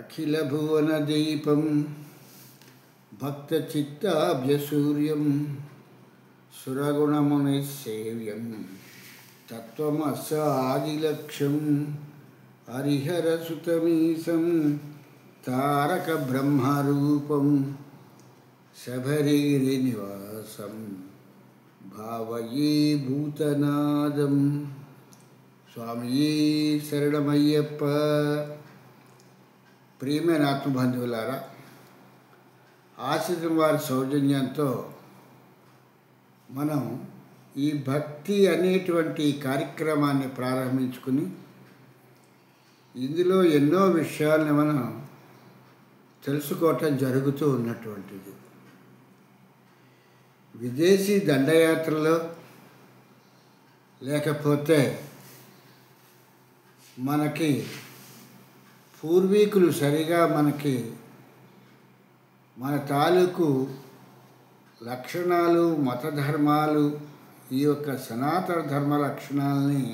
అఖిల భువన దీపం భక్త చిత్తాభ్యసూర్యం సురగుణముని సేవ్యం తత్వమస్సాదిలక్ష్యం హరిహరసుతమీశం తారక బ్రహ్మరూపం శబరిగిరి నివాసం భావయే భూతనాదం. స్వామియే శరణమయ్యప్ప. ప్రియమైన ఆత్మబంధువులారా, ఆశ్రితం వారి సౌజన్యంతో మనం ఈ భక్తి అనేటువంటి కార్యక్రమాన్ని ప్రారంభించుకుని ఇందులో ఎన్నో విషయాలను మనం తెలుసుకోవటం జరుగుతూ ఉన్నటువంటిది. విదేశీ దండయాత్రలో లేకపోతే మనకి పూర్వీకులు సరిగా మన తాలూకు లక్షణాలు, మత ధర్మాలు, ఈ యొక్క సనాతన ధర్మ లక్షణాలని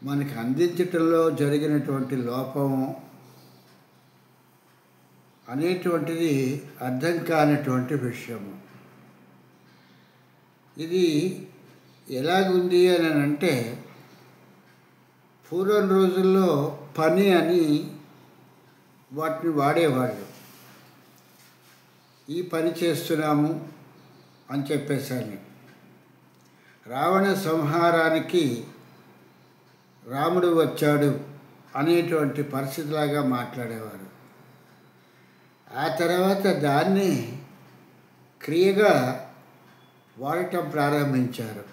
మనకి అందించటంలో జరిగినటువంటి లోపం అనేటువంటిది అర్థం కానటువంటి విషయము. ఇది ఎలాగుంది అని అంటే, పూర్వం రోజుల్లో పని అని వాటిని వాడేవాళ్ళు. ఈ పని చేస్తున్నాము అని చెప్పేసాను. రావణ సంహారానికి రాముడు వచ్చాడు అనేటువంటి పరిస్థితిలాగా మాట్లాడేవారు. ఆ తర్వాత దాన్ని క్రియగా వాడటం ప్రారంభించారు.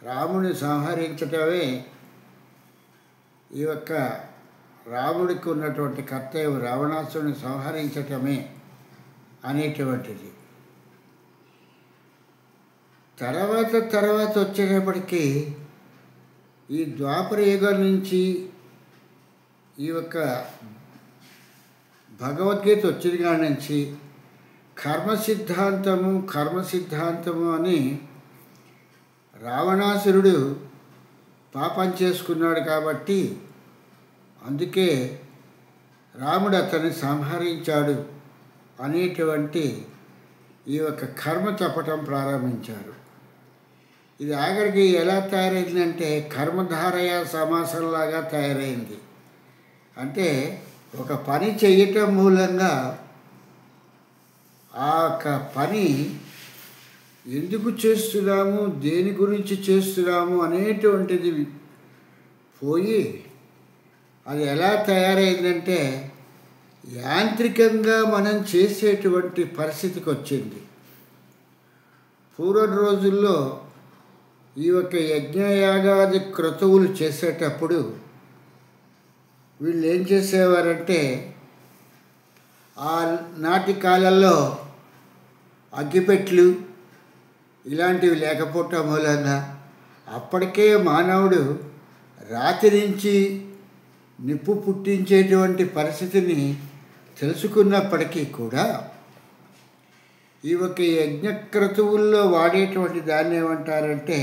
రాముడిని సంహరించటమే ఈ యొక్క రాముడికి ఉన్నటువంటి కర్తవ్యం, రావణాసురుని సంహరించటమే అనేటువంటిది. తర్వాత వచ్చేటప్పటికీ ఈ ద్వాపర యుగం నుంచి ఈ యొక్క భగవద్గీత వచ్చిన కాడి నుంచి కర్మ సిద్ధాంతము అని రావణాసురుడు పాపం చేసుకున్నాడు కాబట్టి అందుకే రాముడు అతన్ని సంహరించాడు అనేటువంటి ఈ యొక్క కర్మ చెప్పటం ప్రారంభించారు. ఇది ఆఖరికి ఎలా తయారైందంటే కర్మధారయ సమాసంలాగా తయారైంది. అంటే ఒక పని చేయటం మూలంగా ఆ యొక్క పని ఎందుకు చేస్తున్నాము, దేని గురించి చేస్తున్నాము అనేటువంటిది పోయి అది ఎలా తయారైందంటే యాంత్రికంగా మనం చేసేటువంటి పరిస్థితికి వచ్చింది. పూర్వం రోజుల్లో ఈ యొక్క యజ్ఞయాగాది క్రతువులు చేసేటప్పుడు వీళ్ళు ఏం చేసేవారంటే, ఆ నాటి కాలంలో అగ్గిపెట్లు ఇలాంటివి లేకపోవటం మూలంగా అప్పటికే మానవుడు రాతి నుంచి నిప్పు పుట్టించేటువంటి పరిస్థితిని తెలుసుకున్నప్పటికీ కూడా ఈ యొక్క యజ్ఞక్రతువుల్లో వాడేటువంటి దాన్ని ఏమంటారంటే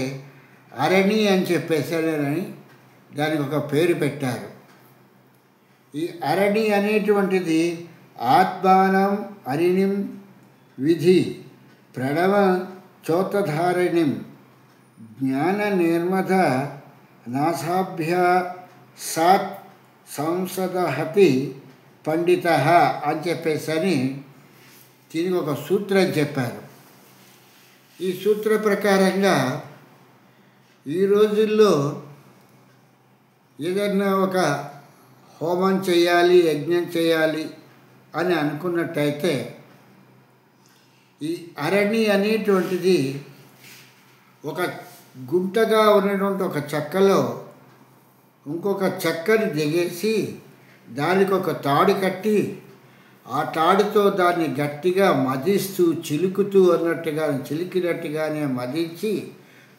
అరణి అని చెప్పేసారని దానికి ఒక పేరు పెట్టారు. ఈ అరణి అనేటువంటిది ఆత్మానం అరిణిం విధి ప్రణవ చోతధారిణిం జ్ఞాన నిర్మద నాసాభ్య సాత్ సంసదహతి పండిత అని చెప్పేసని దీనికి ఒక సూత్రం చెప్పారు. ఈ సూత్ర ప్రకారంగా ఈ రోజుల్లో ఏదన్నా ఒక హోమం చేయాలి, యజ్ఞం చేయాలి అని అనుకున్నట్టయితే ఈ అరణి అనేటువంటిది ఒక గుంటగా ఉన్నటువంటి ఒక చెక్కలో ఇంకొక చెక్కని దిగేసి దానికి ఒక తాడు కట్టి ఆ తాడుతో దాన్ని గట్టిగా మదిస్తూ చిలుకుతూ చిలికినట్టుగానే మదించి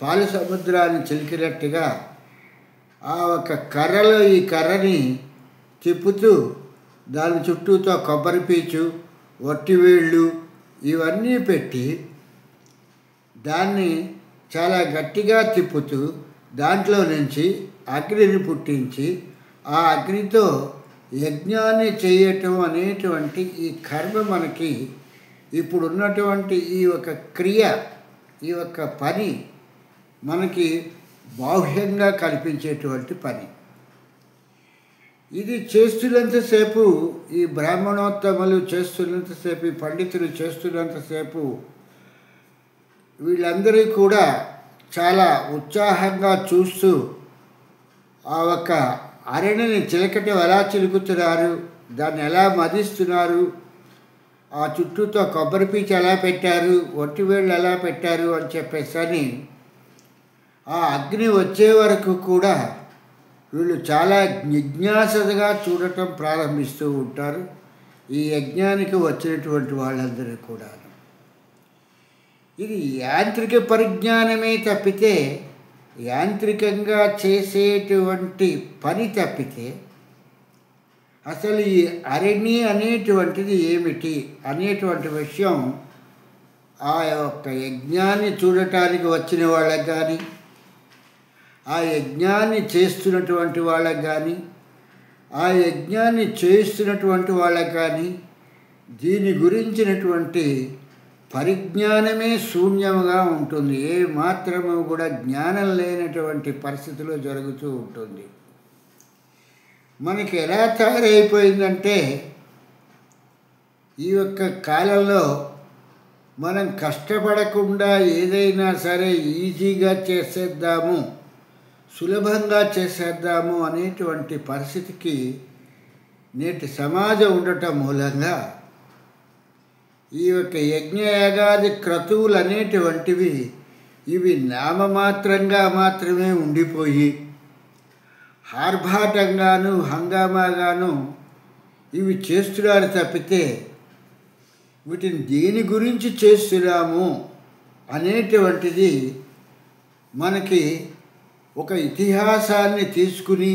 పాల సముద్రాన్ని చిలికినట్టుగా ఆ ఒక కర్రలో ఈ కర్రని తిప్పుతూ దాని చుట్టూతో కొబ్బరి పీచు, వట్టివేళ్ళు ఇవన్నీ పెట్టి దాన్ని చాలా గట్టిగా తిప్పుతూ దాంట్లో నుంచి అగ్నిని పుట్టించి ఆ అగ్నితో యజ్ఞాన్ని చేయటం అనేటువంటి ఈ కర్మ మనకి ఇప్పుడున్నటువంటి ఈ ఒక క్రియ, ఈ యొక్క పని మనకి బాహ్యంగా కనిపించేటువంటి పని. ఇది చేస్తున్నంతసేపు, ఈ బ్రాహ్మణోత్తములు చేస్తున్నంతసేపు, ఈ పండితులు చేస్తున్నంతసేపు వీళ్ళందరూ కూడా చాలా ఉత్సాహంగా చూస్తూ ఆ ఒక అరణిని చిలకటి ఎలా చిలుకుతున్నారు, దాన్ని ఎలా మదిస్తున్నారు, ఆ చుట్టూతో కొబ్బరి పీచు ఎలా పెట్టారు, ఒట్టివేళ్ళు ఎలా పెట్టారు అని చెప్పేసి ఆ అగ్ని వచ్చే వరకు కూడా వీళ్ళు చాలా జిజ్ఞాసగా చూడటం ప్రారంభిస్తూ ఉంటారు. ఈ యజ్ఞానికి వచ్చినటువంటి వాళ్ళందరూ కూడా ఇది యాంత్రిక పరిజ్ఞానమే తప్పితే, యాంత్రికంగా చేసేటువంటి పని తప్పితే అసలు ఈ అరణి అనేటువంటిది ఏమిటి అనేటువంటి విషయం ఆ యొక్క యజ్ఞాన్ని చూడటానికి వచ్చిన వాళ్ళకి కానీ, ఆ యజ్ఞాన్ని చేస్తున్నటువంటి వాళ్ళకి కానీ, ఆ యజ్ఞాన్ని చేస్తున్నటువంటి వాళ్ళకి కానీ దీని గురించినటువంటి పరిజ్ఞానమే శూన్యంగా ఉంటుంది. ఏ మాత్రము కూడా జ్ఞానం లేనటువంటి పరిస్థితిలో జరుగుతూ ఉంటుంది. మనకి ఎలా తయారైపోయిందంటే, ఈ యొక్క కాలంలో మనం కష్టపడకుండా ఏదైనా సరే ఈజీగా చేసేద్దాము, సులభంగా చేసేద్దాము అనేటువంటి పరిస్థితికి నేటి సమాజం ఉండటం మూలంగా ఈ యొక్క యజ్ఞయాగాది క్రతువులు అనేటువంటివి ఇవి నామమాత్రంగా మాత్రమే ఉండిపోయి ఆర్భాటంగాను హంగామాగాను ఇవి చేస్తున్నారు తప్పితే వీటిని దేని గురించి చేస్తున్నాము అనేటువంటిది మనకి ఒక ఇతిహాసాన్ని తీసుకుని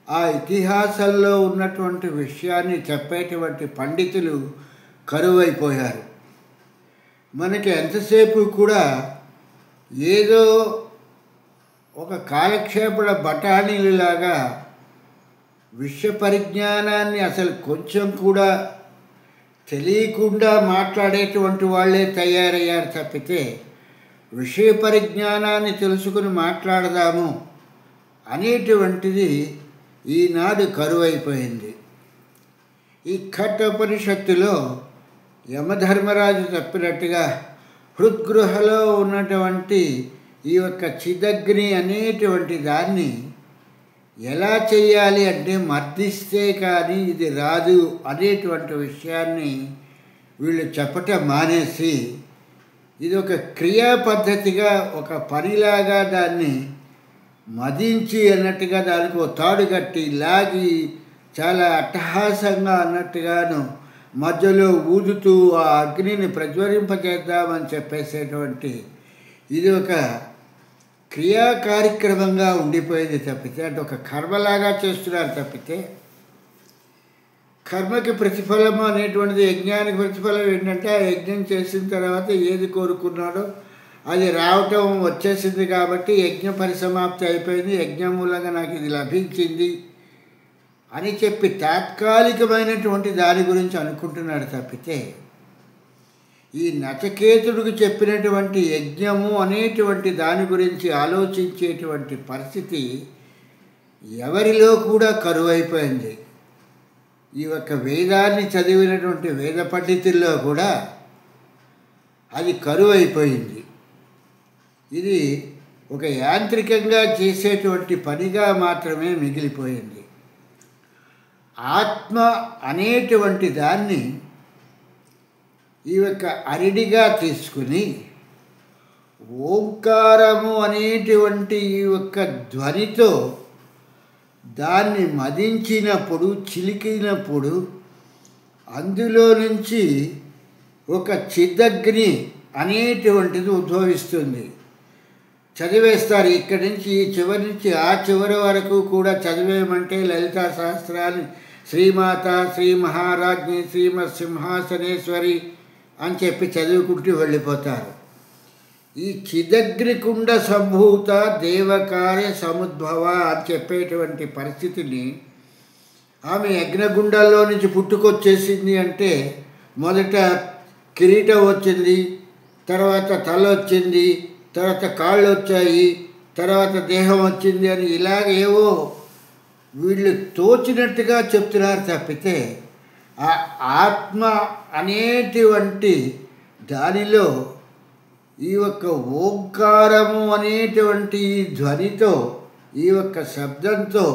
ఆ ఇతిహాసంలో ఉన్నటువంటి విషయాన్ని చెప్పేటువంటి పండితులు కరువైపోయారు. మనకి ఎంతసేపు కూడా ఏదో ఒక కాలక్షేపణ బఠానీలాగా విషయ పరిజ్ఞానాన్ని అసలు కొంచెం కూడా తెలియకుండా మాట్లాడేటువంటి వాళ్ళే తయారయ్యారు తప్పితే విషయ పరిజ్ఞానాన్ని తెలుసుకుని మాట్లాడదాము అనేటువంటిది ఈనాడు కరువైపోయింది. ఈ కఠోపనిషత్తులో యమధర్మరాజు చెప్పినట్టుగా హృద్గృహలో ఉన్నటువంటి ఈ యొక్క చిదగ్ని అనేటువంటి దాన్ని ఎలా చేయాలి అంటే మర్దిస్తే కానీ ఇది రాదు అనేటువంటి విషయాన్ని వీళ్ళు చెప్పటం మానేసి ఇది ఒక క్రియా పద్ధతిగా ఒక పనిలాగా దాన్ని మదించి అన్నట్టుగా దానికి ఒక తాడు కట్టి లాగి చాలా అట్టహాసంగా అన్నట్టుగాను మధ్యలో ఊదుతూ ఆ అగ్నిని ప్రజ్వలింపజేద్దామని చెప్పేసేటువంటి ఇది ఒక క్రియా కార్యక్రమంగా ఉండిపోయింది తప్పితే, అంటే ఒక కర్మలాగా చేస్తున్నారు తప్పితే కర్మకి ప్రతిఫలము అనేటువంటిది, యజ్ఞానికి ప్రతిఫలం ఏంటంటే ఆ యజ్ఞం చేసిన తర్వాత ఏది కోరుకున్నాడో అది రావటం వచ్చేసింది కాబట్టి యజ్ఞ పరిసమాప్తి అయిపోయింది, యజ్ఞం మూలంగా నాకు ఇది లభించింది అని చెప్పి తాత్కాలికమైనటువంటి దాని గురించి అనుకుంటున్నాడు తప్పితే ఈ నచికేతుడికి చెప్పినటువంటి యజ్ఞము అనేటువంటి దాని గురించి ఆలోచించేటువంటి పరిస్థితి ఎవరిలో కూడా కరువైపోయింది. ఈ యొక్క వేదాన్ని చదివినటువంటి వేద పండితుల్లో కూడా అది కరువైపోయింది. ఇది ఒక యాంత్రికంగా చేసేటువంటి పనిగా మాత్రమే మిగిలిపోయింది. ఆత్మ అనేటువంటి దాన్ని ఈ యొక్క అరిడిగా తీసుకుని ఓంకారము అనేటువంటి ఈ యొక్క ధ్వనితో దాన్ని మదించినప్పుడు, చిలికినప్పుడు అందులో నుంచి ఒక చిదగ్ని అనేటువంటిది ఉద్భవిస్తుంది. చదివేస్తారు ఇక్కడి నుంచి ఈ చివరి నుంచి ఆ చివరి వరకు కూడా చదివేయమంటే లలితా సహస్రాన్ని శ్రీమాత శ్రీ మహారాజ్ఞి శ్రీమత్ సింహాసనేశ్వరి అని చెప్పి చదువుకుంటూ వెళ్ళిపోతారు. ఈ చిదగ్నికుండ సంభూత దేవకార్య సముద్భవ అని చెప్పేటువంటి పరిస్థితిని ఆమె యజ్ఞగుండాల్లో నుంచి పుట్టుకొచ్చేసింది అంటే మొదట కిరీటం వచ్చింది, తర్వాత తల వచ్చింది, తర్వాత కాళ్ళు వచ్చాయి, తర్వాత దేహం వచ్చింది అని ఇలాగేవో వీళ్ళు తోచినట్టుగా చెప్తున్నారు తప్పితే ఆ ఆత్మ అనేటువంటి దానిలో ఈ యొక్క ఓంకారము అనేటువంటి ఈ ధ్వనితో, ఈ యొక్క శబ్దంతో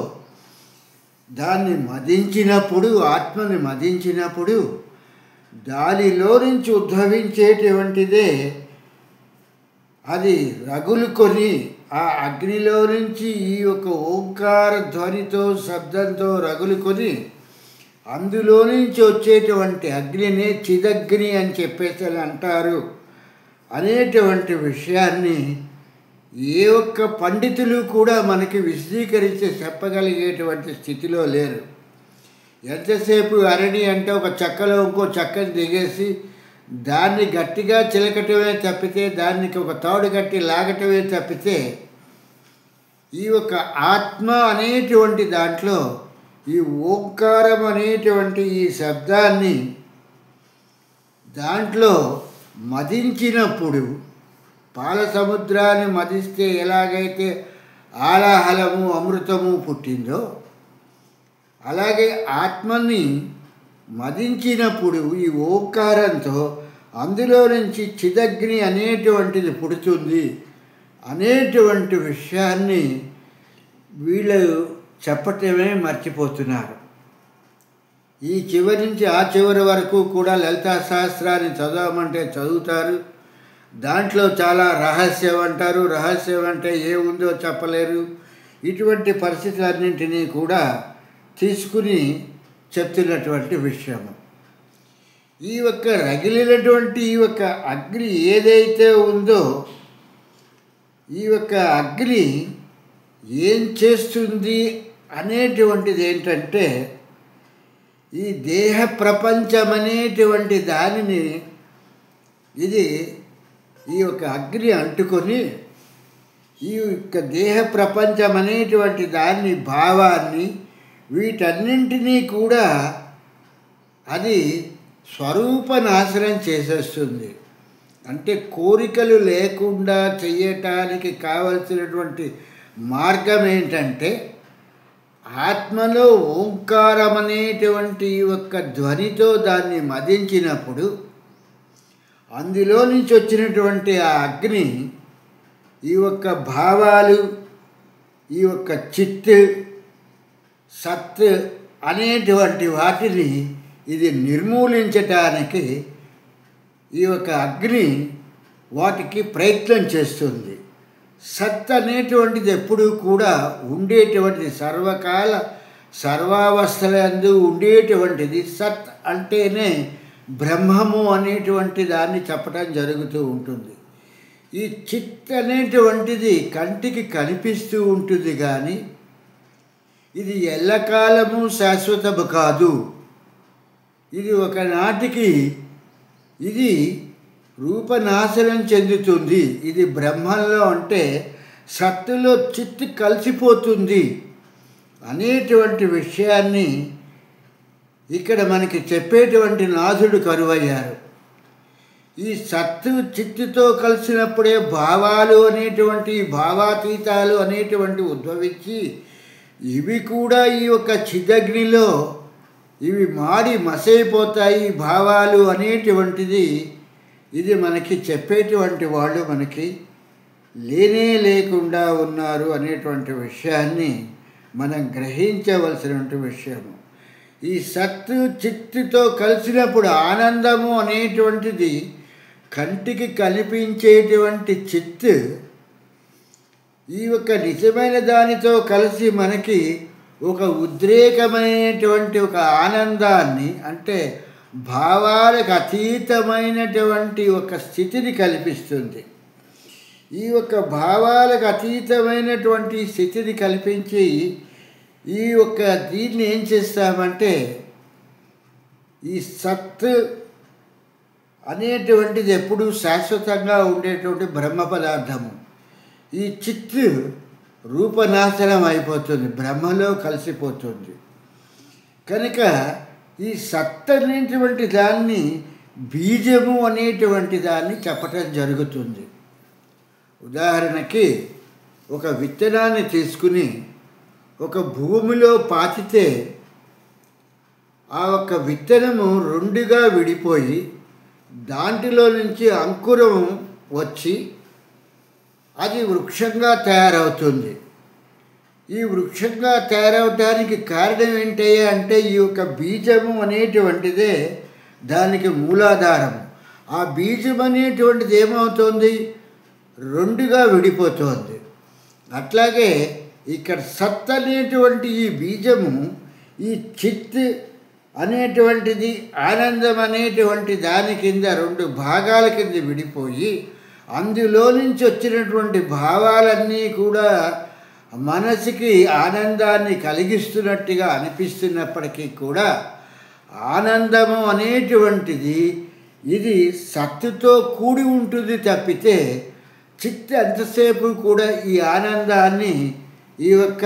దాన్ని మదించినప్పుడు, ఆత్మని మదించినప్పుడు దానిలో నుంచి ఉద్భవించేటువంటిదే అది రగులుకొని ఆ అగ్నిలో నుంచి ఈ యొక్క ఓంకార ధ్వనితో శబ్దంతో రగులుకొని అందులో నుంచి వచ్చేటువంటి అగ్నినే చిదగ్ని అని చెప్పేసి అంటారు అనేటువంటి విషయాన్ని ఏ ఒక్క పండితులు కూడా మనకి విశదీకరించి చెప్పగలిగేటువంటి స్థితిలో లేరు. ఎంతసేపు అరణి అంటే ఒక చెక్కలో ఇంకో చెక్కని దిగేసి దాన్ని గట్టిగా చిలకటమే తప్పితే, దానికి ఒక తాడు కట్టి లాగటమే తప్పితే ఈ యొక్క ఆత్మ అనేటువంటి దాంట్లో ఈ ఓంకారం అనేటువంటి ఈ శబ్దాన్ని దాంట్లో మదించినప్పుడు, పాల సముద్రాన్ని మదిస్తే ఎలాగైతే ఆలాహలము అమృతము పుట్టిందో అలాగే ఆత్మని మదించినప్పుడు ఈ ఓంకారంతో అందులో నుంచి చిదగ్ని అనేటువంటిది పుడుతుంది అనేటువంటి విషయాన్ని వీళ్ళు చెప్పటమే మర్చిపోతున్నారు. ఈ చివరి నుంచి ఆ చివరి వరకు కూడా లలితా సహస్రాన్ని చదవమంటే చదువుతారు. దాంట్లో చాలా రహస్యం అంటారు, రహస్యం అంటే ఏముందో చెప్పలేరు. ఇటువంటి పరిస్థితులన్నింటినీ కూడా తీసుకుని చెప్తున్నటువంటి విషయము. ఈ యొక్క రగిలినటువంటి ఈ యొక్క అగ్ని ఏదైతే ఉందో ఈ యొక్క అగ్ని ఏం చేస్తుంది అనేటువంటిది ఏంటంటే ఈ దేహ ప్రపంచం అనేటువంటి దానిని ఇది ఈ యొక్క అగ్ని అంటుకొని ఈ యొక్క దేహ ప్రపంచం అనేటువంటి దాన్ని, భావాన్ని, వీటన్నింటినీ కూడా అది స్వరూపనాశనం చేసేస్తుంది. అంటే కోరికలు లేకుండా చెయ్యటానికి కావలసినటువంటి మార్గం ఏంటంటే ఆత్మలో ఓంకారం అనేటువంటి ఒక ధ్వనితో దాన్ని మదించినప్పుడు అందులో నుంచి వచ్చినటువంటి ఆ అగ్ని ఈ యొక్క భావాలు, ఈ యొక్క చిత్, సత్ అనేటువంటి వాటిని ఇది నిర్మూలించటానికి ఈ యొక్క అగ్ని వాటికి ప్రయత్నం చేస్తుంది. సత్ అనేటువంటిది ఎప్పుడూ కూడా ఉండేటువంటిది, సర్వకాల సర్వావస్థలందు ఉండేటువంటిది. సత్ అంటేనే బ్రహ్మము అనేటువంటి దాన్ని చెప్పడం జరుగుతూ ఉంటుంది. ఈ చిత్ అనేటువంటిది కంటికి కనిపిస్తూ ఉంటుంది కానీ ఇది ఎల్లకాలము శాశ్వతము కాదు. ఇది ఒకనాటికి ఇది రూపనాశనం చెందుతుంది. ఇది బ్రహ్మంలో అంటే సత్తులో చిత్తు కలిసిపోతుంది అనేటువంటి విషయాన్ని ఇక్కడ మనకి చెప్పేటువంటి నాథుడు కరువయ్యారు. ఈ సత్తు చిత్తుతో కలిసినప్పుడే భావాలు అనేటువంటి, భావాతీతాలు అనేటువంటి ఉద్భవించి ఇవి కూడా ఈ యొక్క చిదగ్నిలో ఇవి మాడి మసైపోతాయి. భావాలు అనేటువంటిది ఇది మనకి చెప్పేటువంటి వాళ్ళు మనకి లేనే లేకుండా ఉన్నారు అనేటువంటి విషయాన్ని మనం గ్రహించవలసినటువంటి విషయము. ఈ సత్తు చిత్తుతో కలిసినప్పుడు ఆనందము అనేటువంటిది కంటికి కనిపించేటువంటి చిత్తు ఈ యొక్క నిజమైన దానితో కలిసి మనకి ఒక ఉద్రేకమైనటువంటి ఒక ఆనందాన్ని, అంటే భావాలకు అతీతమైనటువంటి ఒక స్థితిని కల్పిస్తుంది. ఈ యొక్క భావాలకు అతీతమైనటువంటి స్థితిని కల్పించి ఈ యొక్క దీన్ని ఏం చేస్తామంటే ఈ సత్ అనేటువంటిది ఎప్పుడూ శాశ్వతంగా ఉండేటువంటి బ్రహ్మ పదార్థము. ఈ చిత్తు రూపనాశనం అయిపోతుంది, బ్రహ్మలో కలిసిపోతుంది. కనుక ఈ సత్ అనేటువంటి దాన్ని బీజము అనేటువంటి దాన్ని చెప్పటం జరుగుతుంది. ఉదాహరణకి ఒక విత్తనాన్ని తీసుకుని ఒక భూమిలో పాతితే ఆ ఒక విత్తనము రెండుగా విడిపోయి దాంట్లో నుంచి అంకురం వచ్చి అది వృక్షంగా తయారవుతుంది. ఈ వృక్షంగా తయారవటానికి కారణం ఏంటయ్యా అంటే ఈ యొక్క బీజము అనేటువంటిదే దానికి మూలాధారం. ఆ బీజం అనేటువంటిది ఏమవుతుంది? రెండుగా విడిపోతుంది. అట్లాగే ఇక్కడ సత్ అనేటువంటి ఈ బీజము ఈ చిత్ అనేటువంటిది ఆనందం అనేటువంటి దాని కింద రెండు భాగాల కింద విడిపోయి అందులో నుంచి వచ్చినటువంటి భావాలన్నీ కూడా మనసుకి ఆనందాన్ని కలిగిస్తున్నట్టుగా అనిపిస్తున్నప్పటికీ కూడా ఆనందము అనేటువంటిది ఇది సత్తుతో కూడి ఉంటుంది తప్పితే చిత్ ఎంతసేపు కూడా ఈ ఆనందాన్ని ఈ యొక్క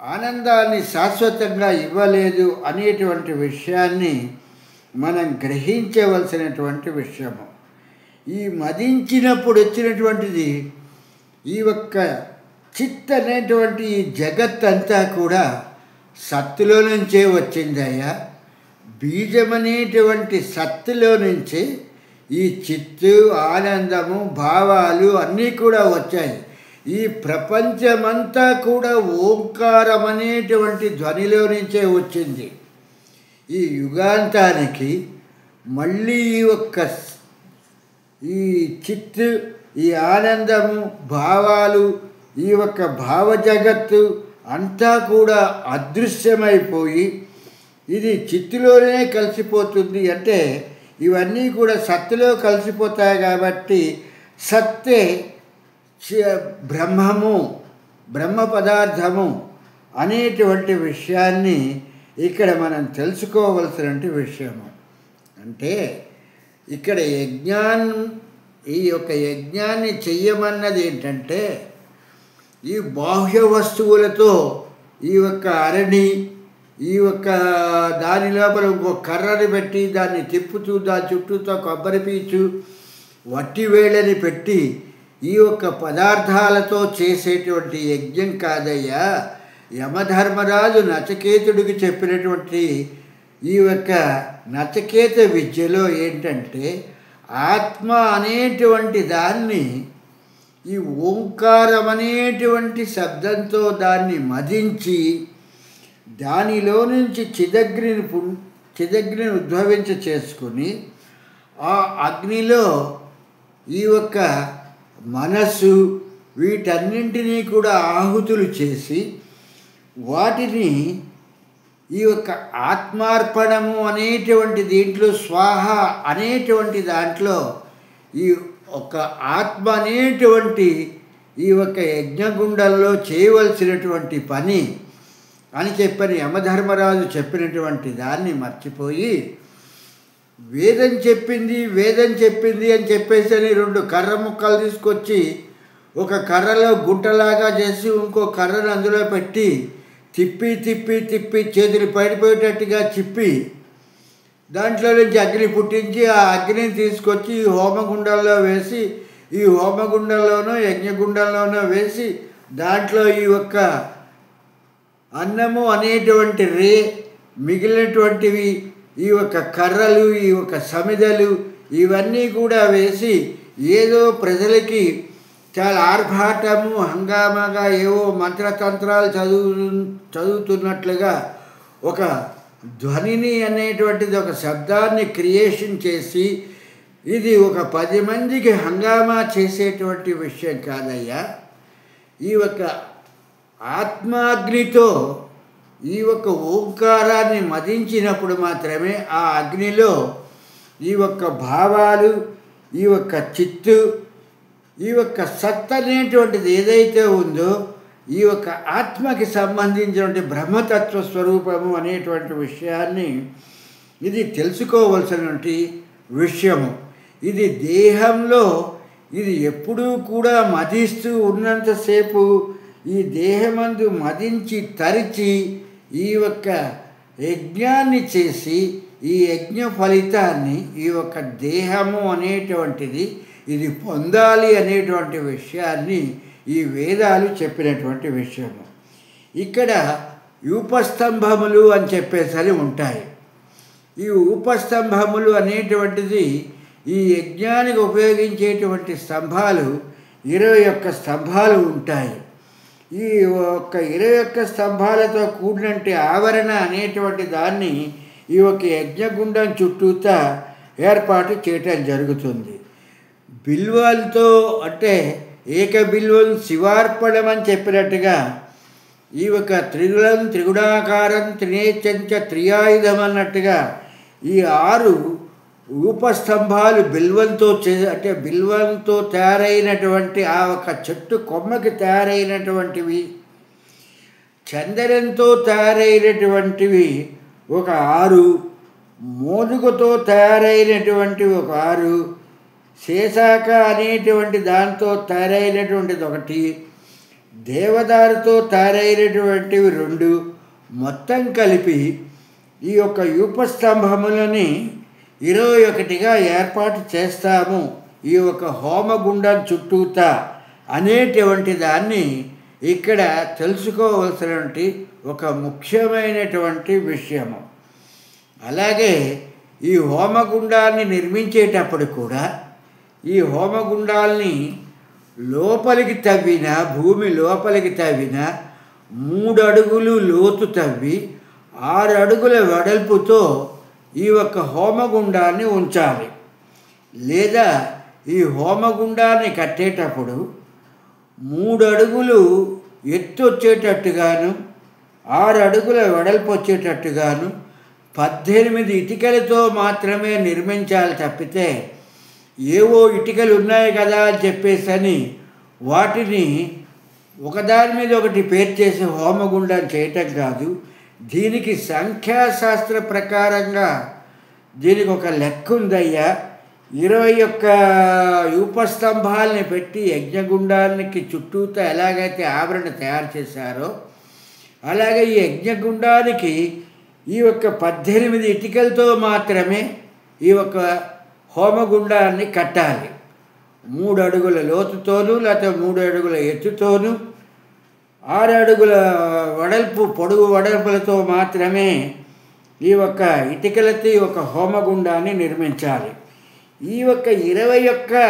ఆనందాన్ని శాశ్వతంగా ఇవ్వలేదు అనేటువంటి విషయాన్ని మనం గ్రహించవలసినటువంటి విషయము. ఈ మదించినప్పుడు వచ్చినటువంటిది ఈ యొక్క చిత్ అనేటువంటి ఈ జగత్ అంతా కూడా సత్తులో నుంచే వచ్చిందయ్యా. బీజమనేటువంటి సత్తులో నుంచే ఈ చిత్తు ఆనందము భావాలు అన్నీ కూడా వచ్చాయి. ఈ ప్రపంచమంతా కూడా ఓంకారం అనేటువంటి ధ్వనిలో నుంచే వచ్చింది. ఈ యుగాంతానికి మళ్ళీ ఈ చిత్తు ఈ ఆనందము భావాలు ఈ యొక్క భావ జగత్తు అంతా కూడా అదృశ్యమైపోయి ఇది చిత్తులోనే కలిసిపోతుంది. అంటే ఇవన్నీ కూడా సత్తులో కలిసిపోతాయి కాబట్టి సత్తే బ్రహ్మము బ్రహ్మ పదార్థము అనేటువంటి విషయాన్ని ఇక్కడ మనం తెలుసుకోవలసిన విషయము. అంటే ఇక్కడ ఈ యొక్క యజ్ఞాన్ని చెయ్యమన్నది ఏంటంటే ఈ బాహ్య వస్తువులతో ఈ యొక్క అరణి ఈ యొక్క దాని లోపల ఇంకో కర్రని పెట్టి దాన్ని తిప్పుతూ దాని చుట్టూతో కొబ్బరి పీచు వట్టి వేళ్ళని పెట్టి ఈ యొక్క పదార్థాలతో చేసేటువంటి యజ్ఞం కాదయ్యా. యమధర్మరాజు నచికేతుడికి చెప్పినటువంటి ఈ యొక్క నచికేత విద్యలో ఏంటంటే ఆత్మ అనేటువంటి దాన్ని ఈ ఓంకారం అనేటువంటి శబ్దంతో దాన్ని మదించి దానిలో నుంచి చిదగ్నిని ఉద్భవించ చేసుకుని ఆ అగ్నిలో ఈ యొక్క మనస్సు వీటన్నింటినీ కూడా ఆహుతులు చేసి వాటిని ఈ యొక్క ఆత్మార్పణము అనేటువంటి దీంట్లో స్వాహ అనేటువంటి దాంట్లో ఈ ఒక ఆత్మ అనేటువంటి ఈ యొక్క యజ్ఞగుండంలో చేయవలసినటువంటి పని అని చెప్పని యమధర్మరాజు చెప్పినటువంటి దాన్ని మర్చిపోయి వేదం చెప్పింది అని చెప్పేసి అని రెండు కర్ర ముక్కలు తీసుకొచ్చి ఒక కర్రలో గుంటలాగా చేసి ఇంకో కర్రను అందులో పెట్టి తిప్పి చేతులు పడిపోయేటట్టుగా చిప్పి దాంట్లో నుంచి అగ్ని పుట్టించి ఆ అగ్నిని తీసుకొచ్చి ఈ హోమగుండంలో వేసి ఈ హోమగుండంలోనో యజ్ఞగుండంలోనో వేసి దాంట్లో ఈ యొక్క అన్నము అనేటువంటి మిగిలినటువంటివి ఈ యొక్క కర్రలు ఈ యొక్క సమిదలు ఇవన్నీ కూడా వేసి ఏదో ప్రజలకి చాలా ఆర్భాటము హంగామాగా ఏవో మంత్రతంత్రాలు చదువుతున్నట్లుగా ఒక ధ్వనిని అనేటువంటిది ఒక శబ్దాన్ని క్రియేషన్ చేసి ఇది ఒక 10 మందికి హంగామా చేసేటువంటి విషయం కాదయ్యా. ఈ యొక్క ఆత్మాగ్నితో ఈ యొక్క ఓంకారాన్ని మదించినప్పుడు మాత్రమే ఆ అగ్నిలో ఈ యొక్క భావాలు ఈ యొక్క చిత్తు ఈ యొక్క సత్ అనేటువంటిది ఏదైతే ఉందో ఈ యొక్క ఆత్మకి సంబంధించినటువంటి బ్రహ్మతత్వ స్వరూపము అనేటువంటి విషయాన్ని ఇది తెలుసుకోవలసినటువంటి విషయము. ఇది దేహంలో ఇది ఎప్పుడూ కూడా మదిస్తూ ఉన్నంతసేపు ఈ దేహమందు మదించి తరిచి ఈ యొక్క యజ్ఞాన్ని చేసి ఈ యజ్ఞ ఫలితాన్ని ఈ యొక్క దేహము అనేటువంటిది ఇది పొందాలి అనేటువంటి విషయాన్ని ఈ వేదాలు చెప్పినటువంటి విషయము. ఇక్కడ యూపస్తంభములు అని చెప్పేసరి ఉంటాయి. ఈ ఉపస్తంభములు అనేటువంటిది ఈ యజ్ఞానికి ఉపయోగించేటువంటి స్తంభాలు 21 స్తంభాలు ఉంటాయి. ఈ ఒక్క 21 స్తంభాలతో కూడినటువంటి ఆవరణ అనేటువంటి దాన్ని ఈ ఒక యజ్ఞగుండం చుట్టూతా ఏర్పాటు చేయటం జరుగుతుంది. బిల్వాలతో అంటే ఏకబిల్వం శివార్పణం అని చెప్పినట్టుగా ఈ ఒక త్రిగుణం త్రిగుణాకారం త్రినేచంచ త్రియాయుధం అన్నట్టుగా ఈ 6 రూపస్తంభాలు బిల్వంతో అంటే బిల్వంతో తయారైనటువంటి ఆ ఒక చెట్టు కొమ్మకి తయారైనటువంటివి, చందనంతో తయారైనటువంటివి ఒక 6, మోదుగుతో తయారైనటువంటి ఒక 6, శేషాక అనేటువంటి దాంతో తయారైనటువంటిది 1, దేవదారుతో తయారైనటువంటివి 2, మొత్తం కలిపి ఈ యొక్క యూపస్తంభములని 21గా ఏర్పాటు చేస్తాము ఈ ఒక హోమగుండం చుట్టూతా అనేటువంటి దాన్ని ఇక్కడ తెలుసుకోవలసినటువంటి ఒక ముఖ్యమైనటువంటి విషయము. అలాగే ఈ హోమగుండాన్ని నిర్మించేటప్పుడు కూడా ఈ హోమగుండాల్ని లోపలికి తవ్విన భూమి లోపలికి తవ్విన 3 అడుగులు లోతు తవ్వి 6 అడుగుల వెడల్పుతో ఈ యొక్క హోమగుండాన్ని ఉంచాలి. లేదా ఈ హోమగుండాన్ని కట్టేటప్పుడు 3 అడుగులు ఎత్తు వచ్చేటట్టుగాను 6 అడుగుల వెడల్పు వచ్చేటట్టుగాను 18 ఇటుకలతో మాత్రమే నిర్మించాలి తప్పితే ఏవో ఇటుకలు ఉన్నాయి కదా అని చెప్పేసని వాటిని ఒకదాని మీద ఒకటి పేర్చేసి హోమగుండం చేయటం కాదు. దీనికి సంఖ్యాశాస్త్ర ప్రకారంగా దీనికి ఒక లెక్క ఉందయ్యా. 21 యూపస్తంభాలని పెట్టి యజ్ఞగుండానికి చుట్టూతో ఎలాగైతే ఆవరణ తయారు చేశారో అలాగే ఈ యజ్ఞగుండానికి ఈ యొక్క 18 ఇటుకలతో మాత్రమే ఈ ఒక హోమగుండాన్ని కట్టాలి. 3 అడుగుల లోతుతోనూ లేకపోతే 3 అడుగుల ఎత్తుతోనూ 6 అడుగుల పొడుగు వెడల్పులతో మాత్రమే ఈ యొక్క ఇటుకలతో ఈ ఒక హోమగుండాన్ని నిర్మించాలి. ఈ యొక్క 21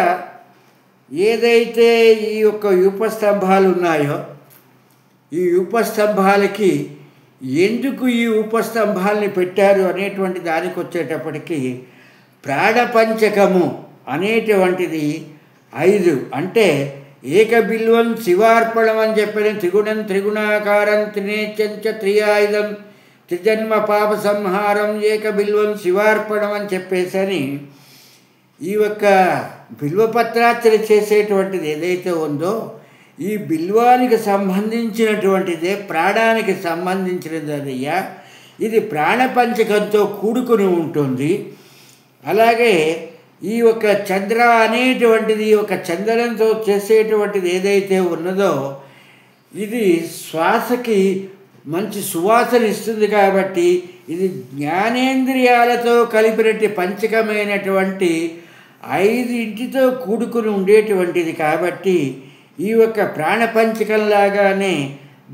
ఏదైతే ఈ యొక్క యూపస్తంభాలు ఉన్నాయో ఈ యూపస్తంభాలకి ఎందుకు ఈ ఉపస్తంభాలని పెట్టారు అనేటువంటి దానికి వచ్చేటప్పటికి ప్రాణపంచకము అనేటువంటిది 5 అంటే ఏకబిల్వం శివార్పణం అని చెప్పిన త్రిగుణం త్రిగుణాకారం త్రినేచంచ త్రియాయుధం త్రిజన్మ పాప సంహారం ఏకబిల్వం శివార్పణం అని చెప్పేసని ఈ యొక్క బిల్వపత్రార్చన చేసేటువంటిది ఏదైతే ఉందో ఈ బిల్వానికి సంబంధించినటువంటిదే ప్రాణానికి సంబంధించినదయ్యా. ఇది ప్రాణపంచకంతో కూడుకుని ఉంటుంది. అలాగే ఈ యొక్క చంద్ర అనేటువంటిది ఒక చందనంతో చేసేటువంటిది ఏదైతే ఉన్నదో ఇది శ్వాసకి మంచి సువాసన ఇస్తుంది కాబట్టి ఇది జ్ఞానేంద్రియాలతో కలిపినట్టు పంచకమైనటువంటి 5 కూడుకుని ఉండేటువంటిది కాబట్టి ఈ యొక్క ప్రాణపంచకంలాగానే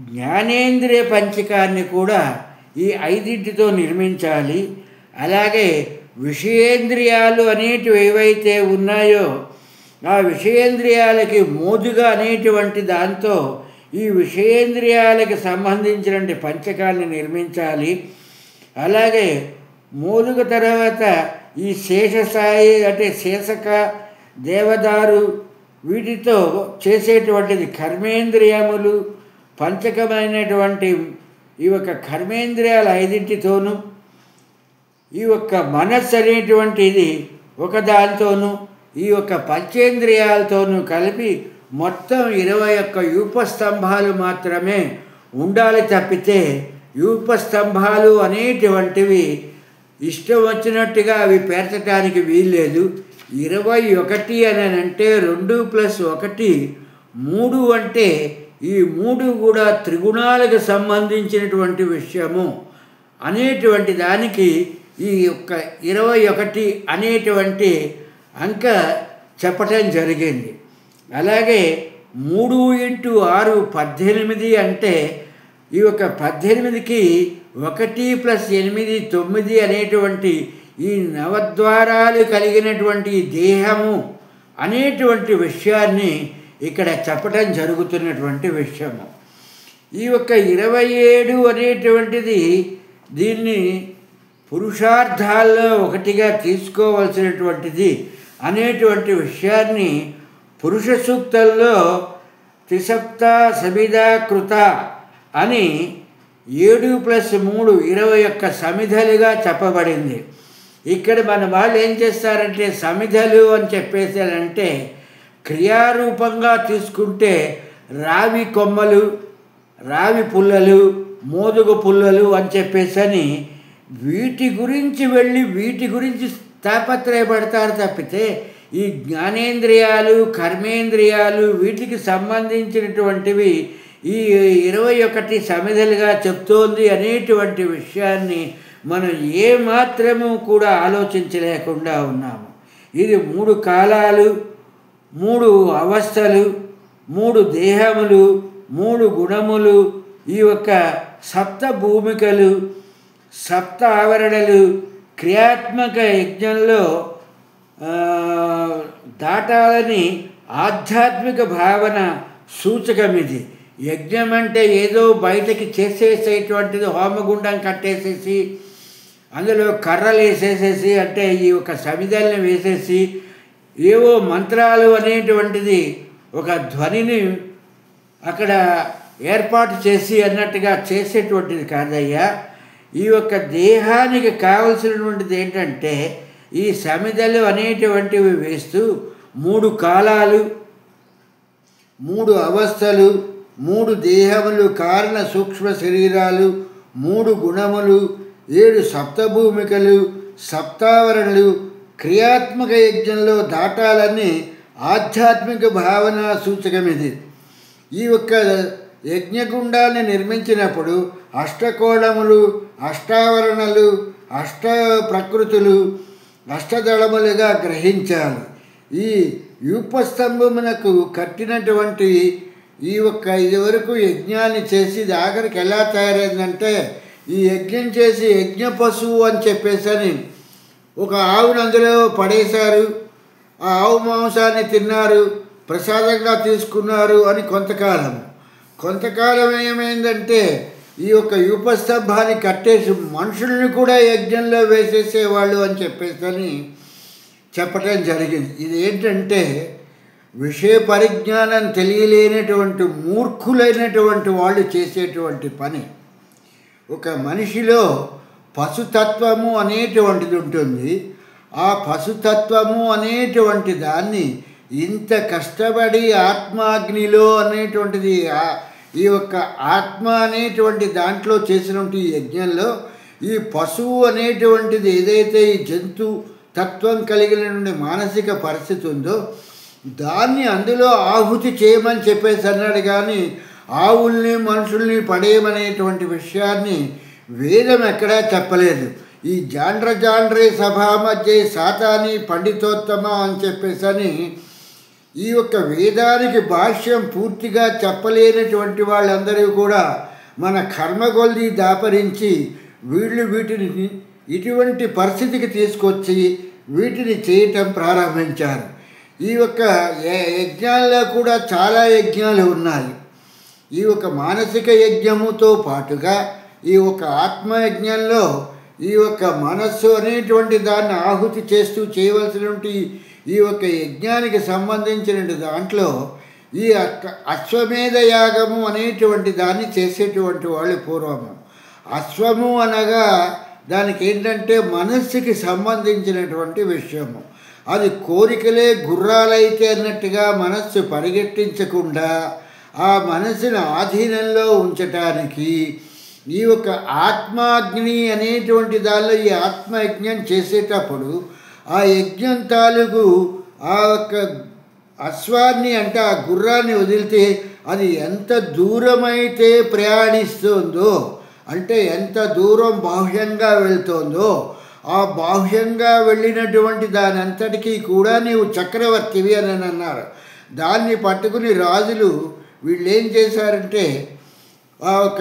జ్ఞానేంద్రియ పంచకాన్ని కూడా ఈ 5తో నిర్మించాలి. అలాగే విషయేంద్రియాలు అనేటివి ఏవైతే ఉన్నాయో ఆ విషయేంద్రియాలకి మోదుగా అనేటువంటి దాంతో ఈ విషయేంద్రియాలకి సంబంధించిన పంచకాన్ని నిర్మించాలి. అలాగే మోదుగ తర్వాత ఈ శేషసాయి అంటే శేషక దేవదారు వీటితో చేసేటువంటిది కర్మేంద్రియములు పంచకమైనటువంటి ఈ యొక్క కర్మేంద్రియాలు 5తోనూ ఈ యొక్క మనస్సు అనేటువంటిది ఒకదానితోనూ ఈ యొక్క పంచేంద్రియాలతోనూ కలిపి మొత్తం 21 యూపస్తంభాలు మాత్రమే ఉండాలి తప్పితే యూపస్తంభాలు అనేటువంటివి ఇష్టం వచ్చినట్టుగా అవి పేర్చడానికి వీల్లేదు. 21 అని అంటే 2 + 1 3 అంటే ఈ మూడు కూడా త్రిగుణాలకు సంబంధించినటువంటి విషయము అనేటువంటి దానికి ఈ యొక్క 21 అనేటువంటి అంక చెప్పటం జరిగింది. అలాగే 3 × 6 18 అంటే ఈ యొక్క 18కి 1 + 8 9 అనేటువంటి ఈ నవద్వారాలు కలిగినటువంటి దేహము అనేటువంటి విషయాన్ని ఇక్కడ చెప్పటం జరుగుతున్నటువంటి విషయము. ఈ యొక్క 27 అనేటువంటిది దీన్ని పురుషార్థాల్లో ఒకటిగా తీసుకోవలసినటువంటిది అనేటువంటి విషయాన్ని పురుష సూక్తంలో త్రిసప్త సమిధా కృత అని 7 + 3 21 సమిధలుగా చెప్పబడింది. ఇక్కడ మన వాళ్ళు ఏం చేస్తారంటే సమిధలు అని చెప్పేసారంటే క్రియారూపంగా తీసుకుంటే రావి కొమ్మలు, రావి పుల్లలు, మోదుగ పుల్లలు అని చెప్పేసని వీటి గురించి వెళ్ళి వీటి గురించి తాపత్రయపడతారు తప్పితే ఈ జ్ఞానేంద్రియాలు, కర్మేంద్రియాలు వీటికి సంబంధించినటువంటివి ఈ 21 సమిధలుగా చెప్తోంది అనేటువంటి విషయాన్ని మనం ఏమాత్రము కూడా ఆలోచించలేకుండా ఉన్నాము. ఇది 3 కాలాలు, 3 అవస్థలు, 3 దేహములు, 3 గుణములు, ఈ యొక్క సప్త భూమికలు, సప్త ఆవరణలు క్రియాత్మక యజ్ఞంలో దాటాలని ఆధ్యాత్మిక భావన సూచకం ఇది. యజ్ఞం అంటే ఏదో బయటకి చేసేసేటువంటిది, హోమగుండం కట్టేసేసి అందులో కర్రలు వేసేసేసి అంటే ఈ యొక్క సమిధల్ని వేసేసి ఏవో మంత్రాలు అనేటువంటిది ఒక ధ్వనిని అక్కడ ఏర్పాటు చేసి అన్నట్టుగా చేసేటువంటిది కాదయ్యా. ఈ యొక్క దేహానికి కావలసినటువంటిది ఏంటంటే ఈ సమిధలు అనేటువంటివి వేస్తూ 3 కాలాలు, 3 అవస్థలు, 3 దేహములు, కారణ సూక్ష్మ శరీరాలు, 3 గుణములు, 7 సప్తభూమికలు, సప్తావరణలు క్రియాత్మక యజ్ఞంలో దాటాలని ఆధ్యాత్మిక భావన సూచకం ఇది. ఈ యొక్క యజ్ఞగుండాన్ని నిర్మించినప్పుడు అష్టకోణములు, అష్టావరణలు, అష్ట ప్రకృతులు, అష్టదళములుగా గ్రహించాలి. ఈ యూపస్తంభమునకు కట్టినటువంటి ఈ యొక్క ఇదివరకు యజ్ఞాన్ని చేసి ఇది ఆఖరికి ఎలా తయారైందంటే ఈ యజ్ఞం చేసి యజ్ఞ పశువు అని చెప్పేసని ఒక ఆవును అందులో పడేశారు, ఆ ఆవు మాంసాన్ని తిన్నారు, ప్రసాదంగా తీసుకున్నారు అని కొంతకాలం ఏమైందంటే ఈ యొక్క యూపస్తంభాన్ని కట్టేసి మనుషుల్ని కూడా యజ్ఞంలో వేసేసేవాళ్ళు అని చెప్పేసి చెప్పటం జరిగింది. ఇది ఏంటంటే విషయ పరిజ్ఞానం తెలియలేనటువంటి మూర్ఖులైనటువంటి వాళ్ళు చేసేటువంటి పని. ఒక మనిషిలో పశుతత్వము అనేటువంటిది ఉంటుంది. ఆ పశుతత్వము అనేటువంటి దాన్ని ఇంత కష్టపడి ఆత్మాగ్నిలో అనేటువంటిది ఈ యొక్క ఆత్మ అనేటువంటి దాంట్లో చేసినటువంటి ఈ యజ్ఞంలో ఈ పశువు అనేటువంటిది ఏదైతే ఈ జంతు తత్వం కలిగినటువంటి మానసిక పరిస్థితి ఉందో దాన్ని అందులో ఆహుతి చేయమని చెప్పేసి అన్నాడు. కానీ ఆవుల్ని మనుషుల్ని పడేయమనేటువంటి విషయాన్ని వేదం ఎక్కడా చెప్పలేదు. ఈ జాండ్రే సభా మధ్య సాతాని పండితోత్తమ అని చెప్పేసని ఈ యొక్క వేదానికి భాష్యం పూర్తిగా చెప్పలేనటువంటి వాళ్ళందరూ కూడా మన కర్మగొల్ది దాపరించి వీటిని ఇటువంటి పరిస్థితికి తీసుకొచ్చి వీటిని చేయటం ప్రారంభించారు. ఈ యొక్క యజ్ఞాల్లో కూడా చాలా యజ్ఞాలు ఉన్నాయి. ఈ యొక్క మానసిక యజ్ఞముతో పాటుగా ఈ యొక్క ఆత్మయజ్ఞంలో ఈ యొక్క మనస్సు అనేటువంటి దాన్ని ఆహుతి చేస్తూ చేయవలసినటువంటి ఈ యొక్క యజ్ఞానికి సంబంధించిన దాంట్లో ఈ అశ్వమేధ యాగము అనేటువంటి దాన్ని చేసేటువంటి వాళ్ళు పూర్వము. అశ్వము అనగా దానికి ఏంటంటే మనస్సుకి సంబంధించినటువంటి విషయము. అది కోరికలే గుర్రాలైతే అన్నట్టుగా మనస్సు పరిగెట్టించకుండా ఆ మనసును ఆధీనంలో ఉంచటానికి ఈ యొక్క ఆత్మాగ్ని అనేటువంటి దానిలో ఈ ఆత్మయజ్ఞం చేసేటప్పుడు ఆ యజ్ఞం తాలూకు ఆ యొక్క అశ్వాన్ని అంటే ఆ గుర్రాన్ని వదిలితే అది ఎంత దూరమైతే ప్రయాణిస్తుందో, అంటే ఎంత దూరం బాహ్యంగా వెళ్తుందో, ఆ బాహ్యంగా వెళ్ళినటువంటి దాని అంతటికీ కూడా నీవు చక్రవర్తివి అని అన్నారు. దాన్ని పట్టుకుని రాజులు వీళ్ళు ఏం చేశారంటే, ఒక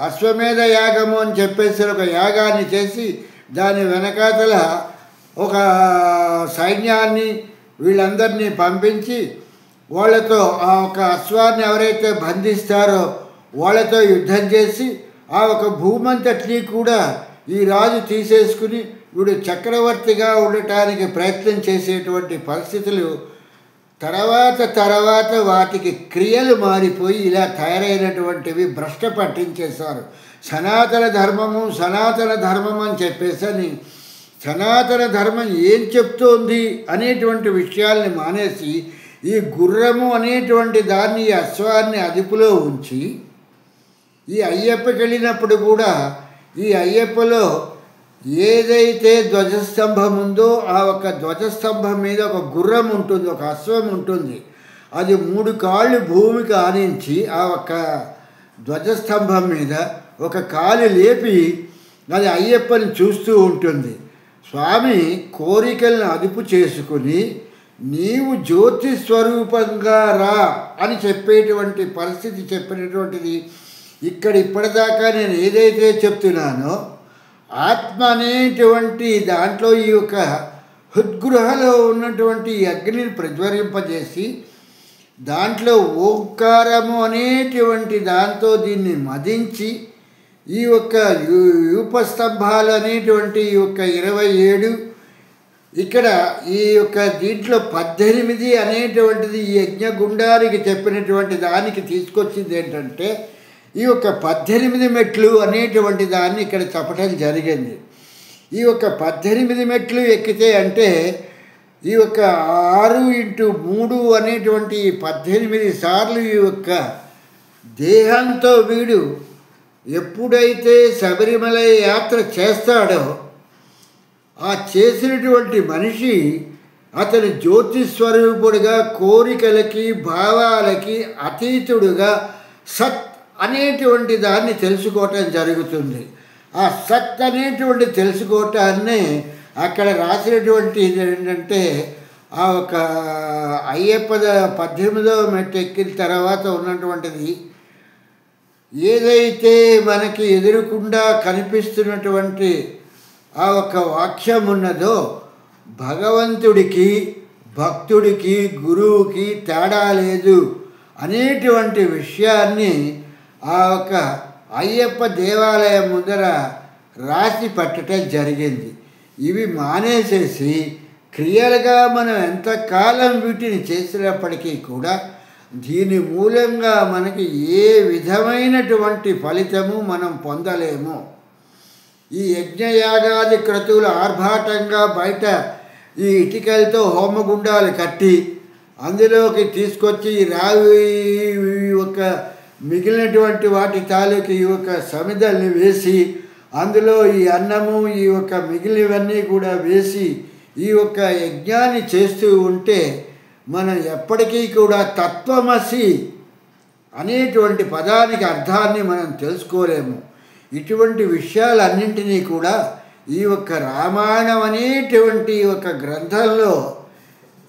అశ్వమేధ యాగము అని చెప్పేసి ఒక యాగాన్ని చేసి దాని వెనకాతల ఒక సైన్యాన్ని వీళ్ళందరినీ పంపించి వాళ్ళతో ఆ ఒక అశ్వాన్ని ఎవరైతే బంధిస్తారో వాళ్ళతో యుద్ధం చేసి ఆ ఒక భూమంతటినీ కూడా ఈ రాజు తీసేసుకుని వీడు చక్రవర్తిగా ఉండటానికి ప్రయత్నం చేసేటువంటి పరిస్థితులు తర్వాత వాటికి క్రియలు మారిపోయి ఇలా తయారైనటువంటివి భ్రష్ట పట్టించేశారు. సనాతన ధర్మం అని చెప్పేసి సనాతన ధర్మం ఏం చెప్తోంది అనేటువంటి విషయాల్ని మానేసి ఈ గుర్రము అనేటువంటి దాన్ని, ఈ అశ్వాన్ని అదుపులో ఉంచి ఈ అయ్యప్పకి వెళ్ళినప్పుడు కూడా ఈ అయ్యప్పలో ఏదైతే ధ్వజస్తంభం ఉందో ఆ ఒక ధ్వజస్తంభం మీద ఒక గుర్రం ఉంటుంది, ఒక అశ్వం ఉంటుంది. అది 3 కాళ్ళు భూమికి ఆనించి ఆ ఒక ధ్వజస్తంభం మీద ఒక కాలు లేపి అది అయ్యప్పని చూస్తూ ఉంటుంది. స్వామి కోరికలను అదుపు చేసుకుని నీవు జ్యోతి స్వరూపంగా రా అని చెప్పేటువంటి పరిస్థితి చెప్పినటువంటిది. ఇప్పటిదాకా నేను ఏదైతే చెప్తున్నానో ఆత్మ అనేటువంటి దాంట్లో ఈ యొక్క హృద్గృహలో ఉన్నటువంటి ఈ అగ్నిని ప్రజ్వరింపజేసి దాంట్లో ఓంకారము అనేటువంటి దాంతో దీన్ని మదించి ఈ యొక్క యూపస్తంభాలు అనేటువంటి ఈ యొక్క 27 ఇక్కడ ఈ యొక్క దీంట్లో 18 అనేటువంటిది ఈ యజ్ఞగుండానికి చెప్పినటువంటి దానికి తీసుకొచ్చింది ఏంటంటే ఈ యొక్క 18 మెట్లు అనేటువంటి దాన్ని ఇక్కడ చెప్పటం జరిగింది. ఈ యొక్క 18 మెట్లు ఎక్కితే అంటే ఈ యొక్క 6x3 అనేటువంటి 18 సార్లు ఈ యొక్క దేహంతో వీడు ఎప్పుడైతే శబరిమల యాత్ర చేస్తాడో ఆ చేసినటువంటి మనిషి అతని జ్యోతిస్వరూపుడుగా, కోరికలకి భావాలకి అతీతుడుగా సత్ అనేటువంటి దాన్ని తెలుసుకోవటం జరుగుతుంది. ఆ సత్ అనేటువంటి తెలుసుకోవటాన్ని అక్కడ రాసినటువంటి ఏంటంటే ఆ ఒక అయ్యప్ప 18వ మెట్టు ఎక్కిన తర్వాత ఉన్నటువంటిది ఏదైతే మనకి ఎదురుకుండా కనిపిస్తున్నటువంటి ఆ ఒక వాక్యం ఉన్నదో భగవంతుడికి భక్తుడికి గురువుకి తేడా లేదు అనేటువంటి విషయాన్ని ఆ ఒక అయ్యప్ప దేవాలయం ముందర రాసి పట్టడం జరిగింది. ఇవి మానేసేసి క్రియలుగా మనం ఎంతకాలం వీటిని చేసినప్పటికీ కూడా దీని మూలంగా మనకి ఏ విధమైనటువంటి ఫలితము మనం పొందలేము. ఈ యజ్ఞయాగాది క్రతువులు ఆర్భాటంగా బయట ఈ ఇటుకలతో హోమగుండాలు కట్టి అందులోకి తీసుకొచ్చి రావి ఒక మిగిలినటువంటి వాటి తాలూకు ఈ యొక్క సమిదల్ని వేసి అందులో ఈ అన్నము ఈ యొక్క మిగిలినవన్నీ కూడా వేసి ఈ యొక్క యజ్ఞాన్ని చేస్తూ ఉంటే మనం ఎప్పటికీ కూడా తత్వమసి అనేటువంటి పదానికి అర్థాన్ని మనం తెలుసుకోలేము. ఇటువంటి విషయాలన్నింటినీ కూడా ఈ యొక్క రామాయణం అనేటువంటి ఒక గ్రంథంలో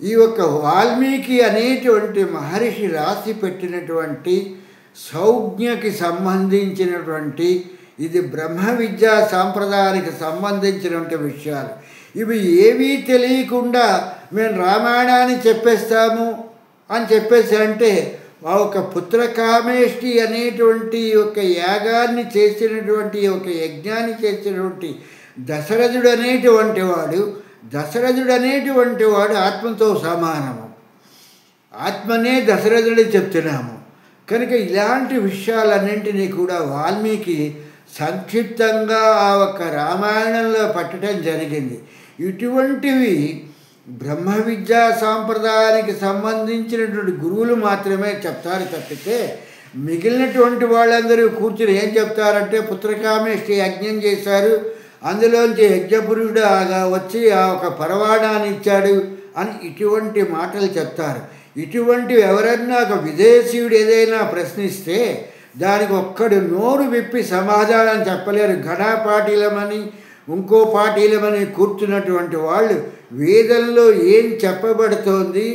ఈ యొక్క వాల్మీకి అనేటువంటి మహర్షి రాసి పెట్టినటువంటి సౌజ్ఞకి సంబంధించినటువంటి ఇది బ్రహ్మ విద్యా సాంప్రదాయానికి సంబంధించినటువంటి విషయాలు. ఇవి ఏవీ తెలియకుండా మేము రామాయణాన్ని చెప్పేస్తాము అని చెప్పేసి అంటే ఆ ఒక పుత్రకామేష్టి అనేటువంటి ఒక యాగాన్ని చేసినటువంటి ఒక యజ్ఞాన్ని చేసినటువంటి దశరథుడు అనేటువంటి వాడు ఆత్మతో సమానము. ఆత్మనే దశరథుడు చెప్తున్నాము కనుక ఇలాంటి విషయాలన్నింటినీ కూడా వాల్మీకి సంక్షిప్తంగా ఆ ఒక్క రామాయణంలో పట్టడం జరిగింది. ఇటువంటివి బ్రహ్మ విద్యా సాంప్రదాయానికి సంబంధించినటువంటి గురువులు మాత్రమే చెప్తారు తప్పితే మిగిలినటువంటి వాళ్ళందరూ కూర్చుని ఏం చెప్తారంటే పుత్రకామేష్టి యజ్ఞం చేశారు, అందులోంచి యజ్ఞపురుషుడు వచ్చి ఆ ఒక పరవాణాన్ని ఇచ్చాడు అని ఇటువంటి మాటలు చెప్తారు. ఇటువంటివి ఎవరన్నా ఒక విదేశీయుడు ఏదైనా ప్రశ్నిస్తే దానికి ఒక్కడు నోరు విప్పి సమాధానం చెప్పలేరు. ఘనాపాఠీలమని ఇంకో పాఠీలమని కూర్చున్నటువంటి వాళ్ళు వేదంలో ఏం చెప్పబడుతోంది,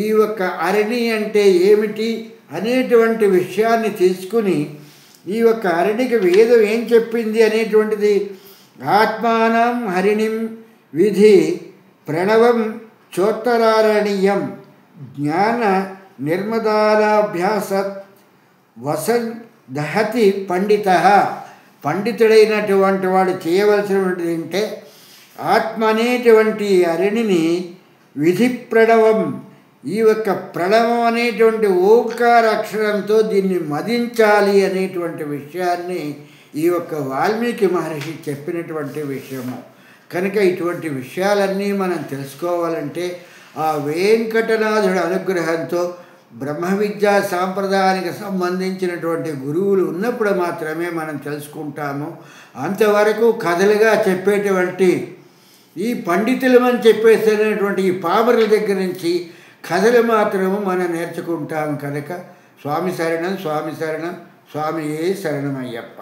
ఈ యొక్క అరణి అంటే ఏమిటి అనేటువంటి విషయాన్ని తీసుకుని ఈ యొక్క అరణికి వేదం ఏం చెప్పింది అనేటువంటిది ఆత్మానం హరిణిం విధి ప్రణవం చోత్తరారణీయం జ్ఞాన నిర్మదానాభ్యాసత్ వసన్ దహతి పండిత. పండితుడైనటువంటి వాడు చేయవలసినటువంటిది అంటే ఆత్మ అనేటువంటి అరణిని విధి ప్రణవం, ఈ యొక్క ప్రణవం అనేటువంటి ఓంకార అక్షరంతో దీన్ని మదించాలి అనేటువంటి విషయాన్ని ఈ యొక్క వాల్మీకి మహర్షి చెప్పినటువంటి విషయము. కనుక ఇటువంటి విషయాలన్నీ మనం తెలుసుకోవాలంటే ఆ వెంకటనాథుడి అనుగ్రహంతో బ్రహ్మ విద్యా సాంప్రదాయానికి సంబంధించినటువంటి గురువులు ఉన్నప్పుడు మాత్రమే మనం తెలుసుకుంటాము. అంతవరకు కథలుగా చెప్పేటువంటి ఈ పండితులమని చెప్పేసినటువంటి ఈ పామరుల దగ్గర నుంచి కథలు మాత్రము మనం నేర్చుకుంటాము. కనుక స్వామి శరణం, స్వామి శరణం, స్వామియే శరణమయ్యప్ప.